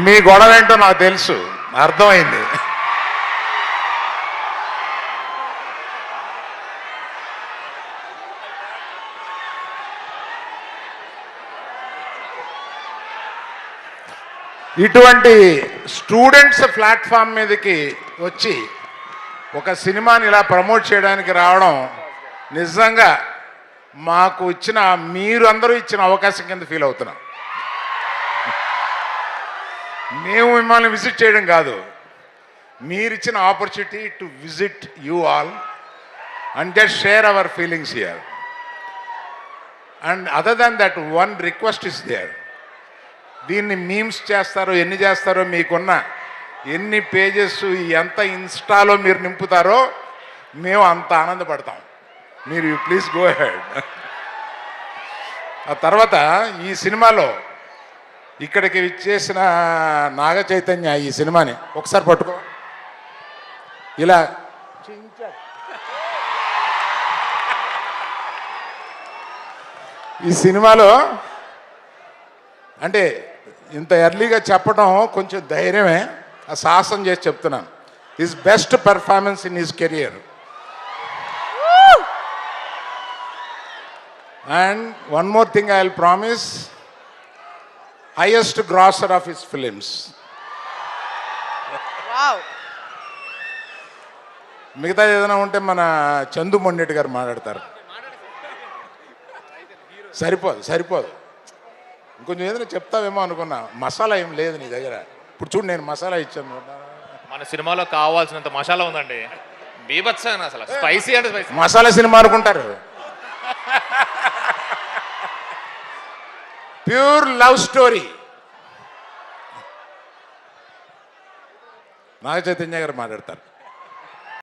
మీ గొడవ ఏంటో నాకు తెలుసు, అర్థమైంది. ఇటువంటి స్టూడెంట్స్ ప్లాట్ఫామ్ మీదకి వచ్చి ఒక సినిమాని ఇలా ప్రమోట్ చేయడానికి రావడం నిజంగా మాకు ఇచ్చిన, మీరు అందరూ ఇచ్చిన అవకాశం కింద ఫీల్ అవుతున్నాం. మేము మిమ్మల్ని విజిట్ చేయడం కాదు, మీరు ఇచ్చిన opportunity to visit you all and just share our feelings here. And other than that one request is there. దీన్ని మీమ్స్ చేస్తారో ఎన్ని చేస్తారో, మీకున్న ఎన్ని పేజెస్ ఎంత ఇన్స్టాలో మీరు నింపుతారో మేము అంత ఆనందపడతాం. మీరు ప్లీజ్ గో హెడ్. ఆ తర్వాత ఈ సినిమాలో ఇక్కడికి ఇచ్చేసిన నాగ చైతన్య ఈ సినిమాని ఒకసారి పట్టుకో, ఇలా ఈ సినిమాలో అంటే ఇంత ఎర్లీగా చెప్పడం కొంచెం ధైర్యమే, ఆ సాహసం చేసి చెప్తున్నాను. His best performance in his career. And one more thing I will promise, highest grosser of his films. మిగతా ఏదైనా ఉంటే మన చందు మొండెట్టి గారు మాట్లాడతారు. సరిపోదు. ఇంకొంచెం ఏదైనా చెప్తావేమో అనుకున్నా. మసాలా ఏం లేదు నీ దగ్గర. ఇప్పుడు చూడు, నేను మసాలా ఇచ్చాను. మన సినిమాలో కావాల్సినంత మసాలా ఉందండి, బీభత్సంగా. అసలు స్పైసీ అంటే స్పైసీ. మసాలా సినిమా అనుకుంటారు. Pure love story. Naga Chaitanya గారు మాట్లాడతారు.